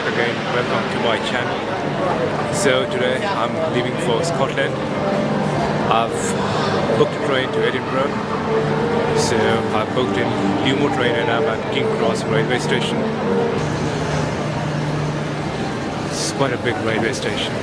back again. Welcome to my channel. So today I'm leaving for Scotland. I've booked a train to Edinburgh. So I've booked in Lumo train and I'm at King Cross railway station. It's quite a big railway station.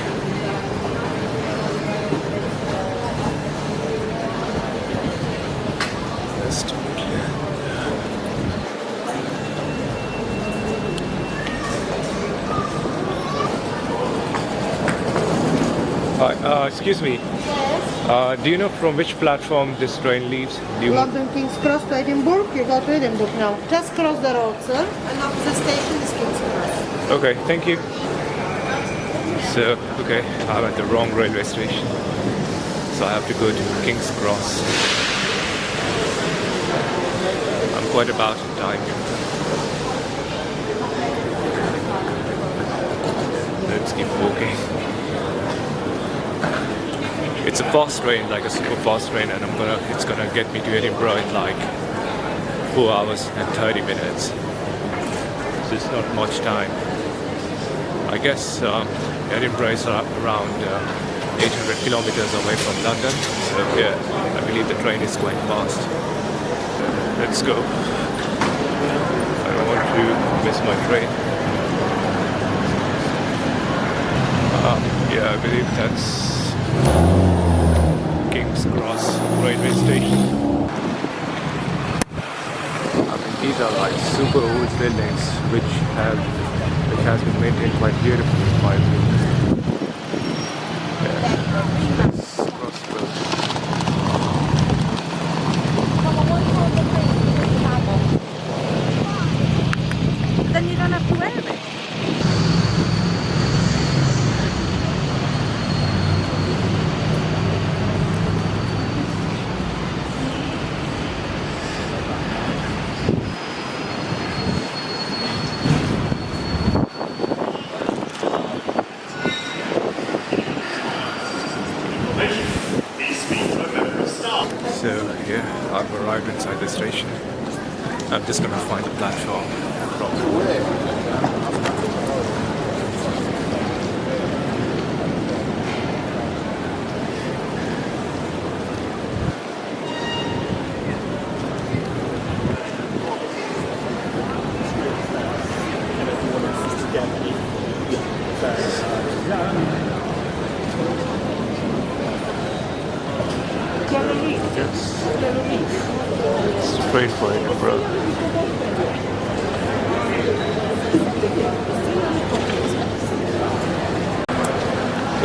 Excuse me. Yes. Do you know from which platform this train leaves? London King's Cross to Edinburgh. You go to Edinburgh now. Just cross the road, sir. And up the station is King's Cross. Okay, thank you. So, okay, I'm at the wrong railway station. So I have to go to King's Cross. I'm quite about in time here. Let's keep walking. It's a fast train, like a super fast train, and it's gonna get me to Edinburgh in like 4 hours and 30 minutes. So it's not much time. I guess Edinburgh is around 800 kilometers away from London. So yeah, I believe the train is going fast. Let's go. I don't want to miss my train. Yeah, I believe that's King's Cross railway station. I mean, these are like super old buildings which has been maintained quite beautifully in my opinion. Yeah. Let's cross the road. Then you don't have to wear it. So yeah, I've arrived inside the station. I'm just gonna find the platform straight for Edinburgh.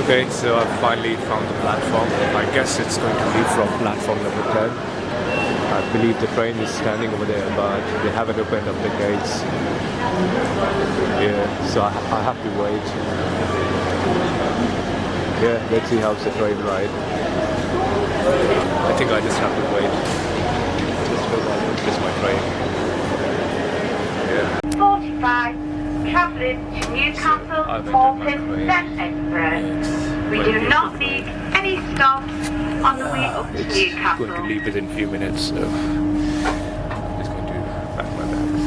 Okay, so I've finally found the platform. I guess it's going to leave from platform number 10. I believe the train is standing over there, but they haven't opened up the gates. Yeah, so I have to wait. Yeah, let's see how's the train ride. I think I just have to wait. Just because I won't miss my train. Yeah. 45, travelling to Newcastle, Malton, then Edinburgh. We do not need any stops on the way up to It's Newcastle. going to leave within a few minutes, so I'm just going to pack my bags.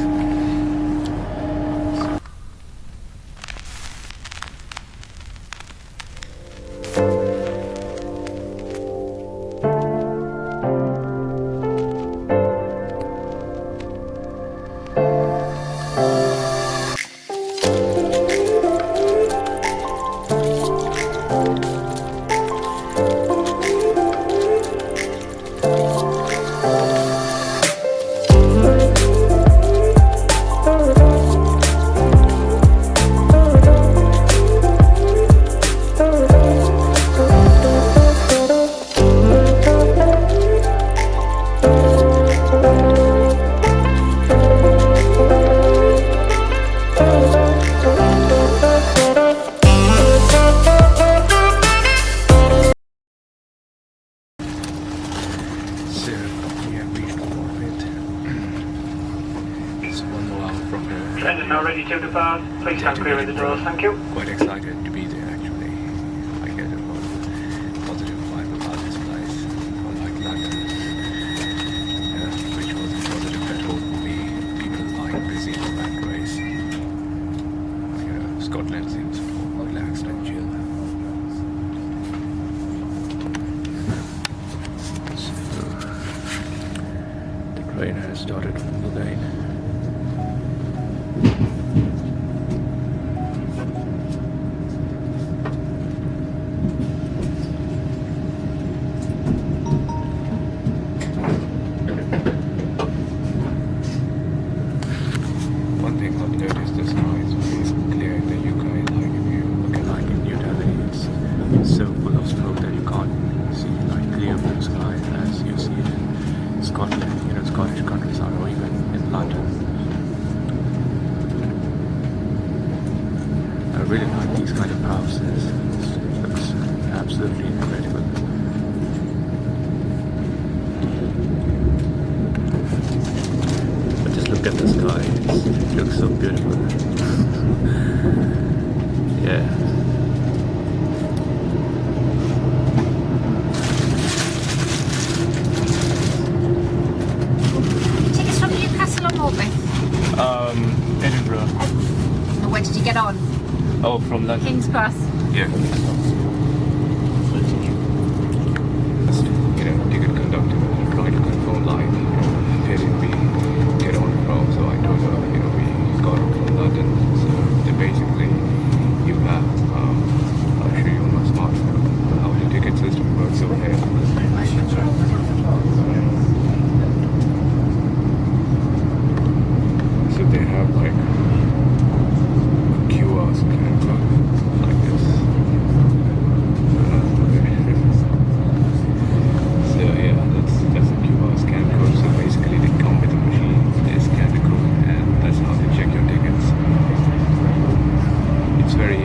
Train is now ready to depart. Please stand clear of the doors. Thank you. Quite excited to be there actually. I get a lot of positive vibe about this place. Unlike London, which wasn't positive at all for me. People like busy and rat race. Scotland seems more relaxed and chill. So, the train has started moving. One thing I've noticed, the sky is always clear in the UK. Like if you look at like in New Delhi, it's so full of smoke that you can't see like clear blue sky as you see it in Scotland, you know, Scottish countryside, or even in London. I really like these kind of houses. It looks absolutely incredible. But just look at the sky, it looks so beautiful. Yeah. Tickets from Newcastle or Norway? Edinburgh. And where did you get on? Oh, from London. King's Cross. Yeah. Just, you know, ticket conductor trying to confirm like, where did we get on from? So I told her, you know, we got on from London. So they basically, you have, I'll show you on my smartphone how the ticket system works over here. So they have like QR scan code like this. So yeah, that's a QR scan code. So basically they come with a machine, they scan the code, and that's how they check your tickets. It's very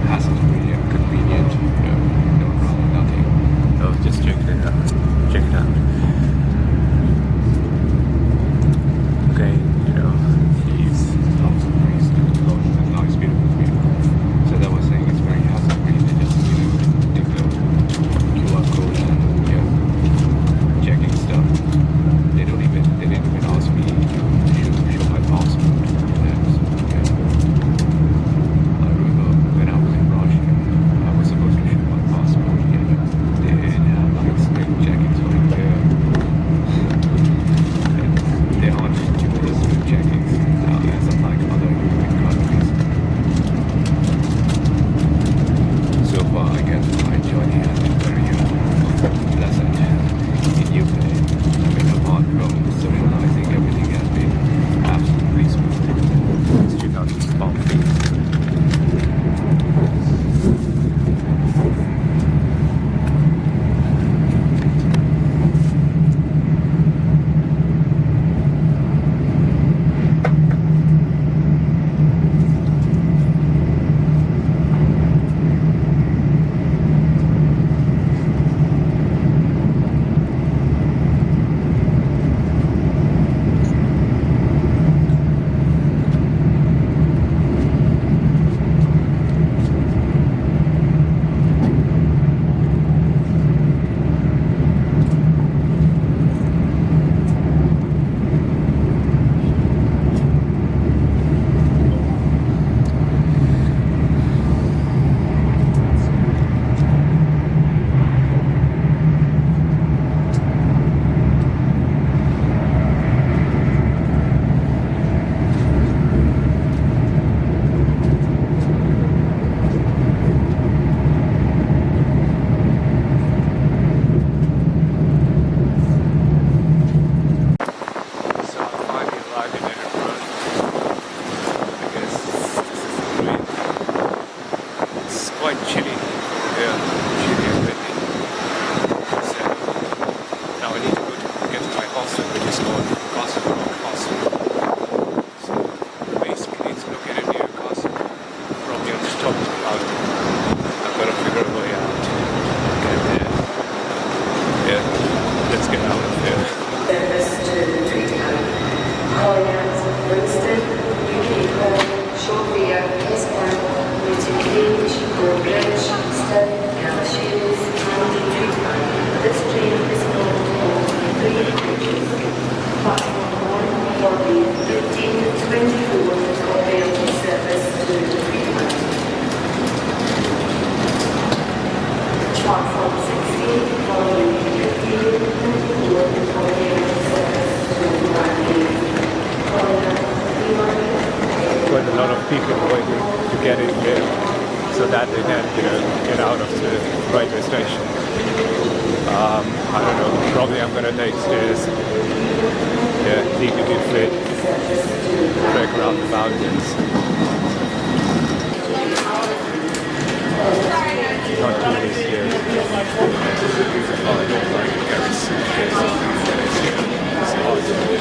hassle-free and convenient. No problem, nothing. Oh, just check it out. Check it out. Okay, you know, he's people waiting to get in there so that they can get out of the railway station. I don't know, probably I'm gonna take stairs. Yeah, need to be fit, trek around the mountains. Not too many stairs. I don't like to carry suitcases these days. It's hard to do.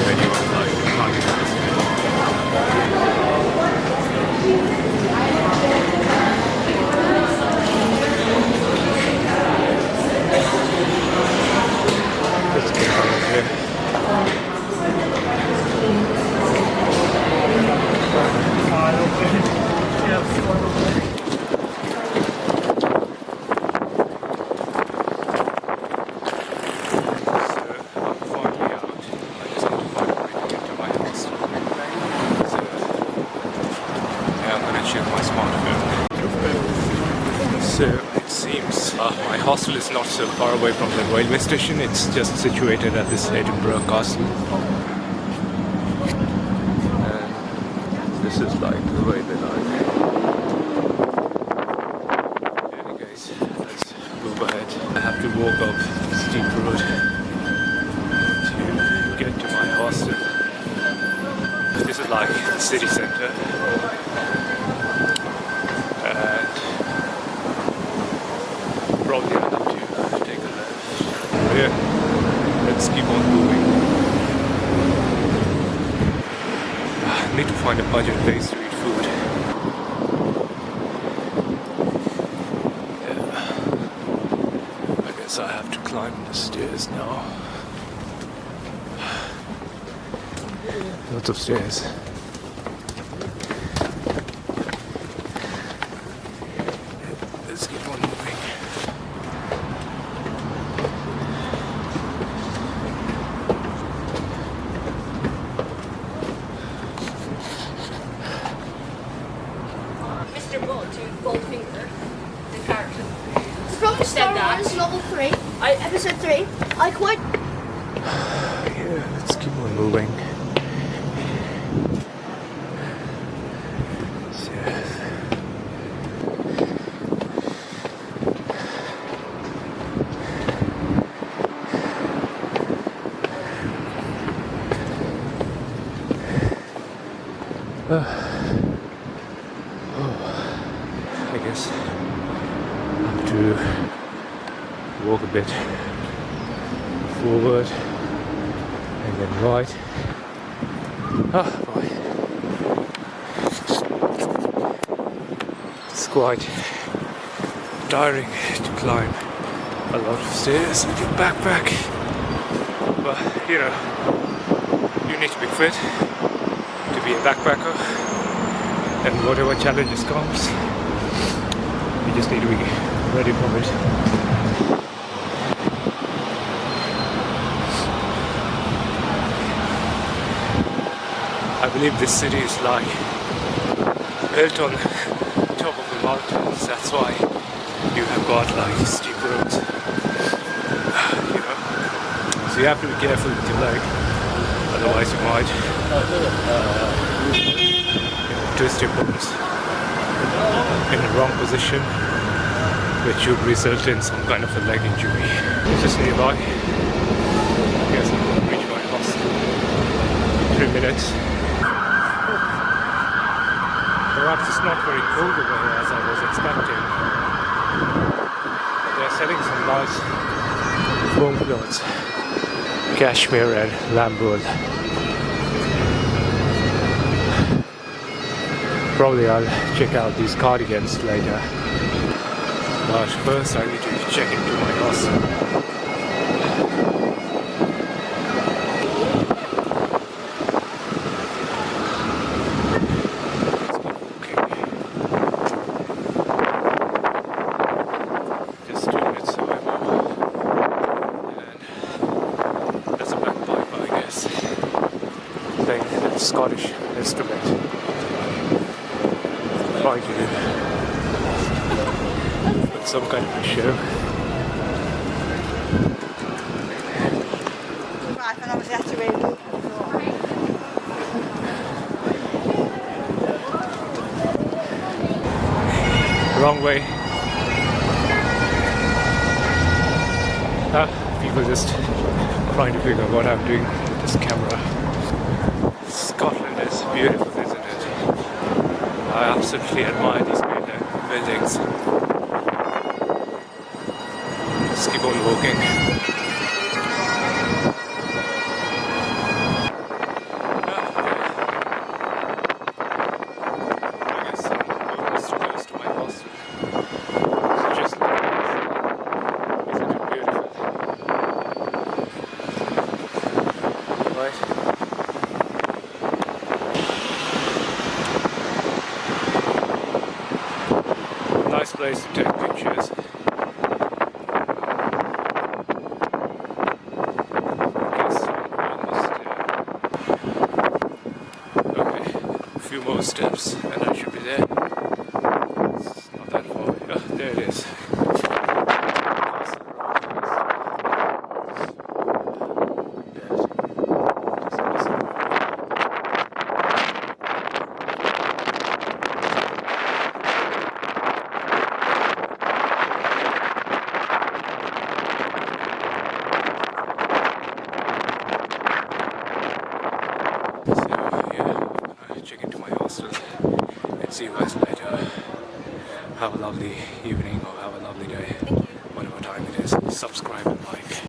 When you are like organized. Let's get out of here. So it seems my hostel is not so far away from the railway station, it's just situated at this Edinburgh castle. And this is like the railway line. Anyways, let's move ahead. I have to walk up the steep road to get to my hostel. This is like the city center. Probably I have to take a left. Yeah, let's keep on moving. I need to find a budget place to eat food. Yeah. I guess I have to climb the stairs now. Lots of stairs. Let's keep on moving. From Star Wars Novel 3, Episode 3, I quite... Yeah, let's keep on moving. I guess I have to walk a bit forward and then right. Oh boy. It's quite tiring to climb a lot of stairs with your backpack. But you know, you need to be fit to be a backpacker, and whatever challenges comes, you just need to be ready for it. I believe this city is like built on top of the mountains, that's why you have got like steep roads, you know, so you have to be careful with your leg, otherwise you might twist your bones in the wrong position, which would result in some kind of a leg injury. It's just nearby. I guess I'm going to reach my hostel in 3 minutes. Perhaps it's not very cold over here as I was expecting. They're selling some nice warm clothes, cashmere and lamb wool. Probably I'll check out these cardigans later. But first I need to check into my hostel. Just 2 minutes away more. And that's a bagpipe, I guess. Playing a Scottish instrument. Trying to put some kind of a show. Right, and obviously have to really move. wrong way. People just trying to figure out what I'm doing with this camera. Scotland is beautiful, isn't it? I absolutely admire these buildings. Just keep on walking. I guess I'm almost close to my hostel. So just look at this. Isn't it beautiful? Right. Nice place to take pictures. Few more steps and I should be there. It's not that far. Oh, there it is. Check into my hostel and see you guys later. Have a lovely evening.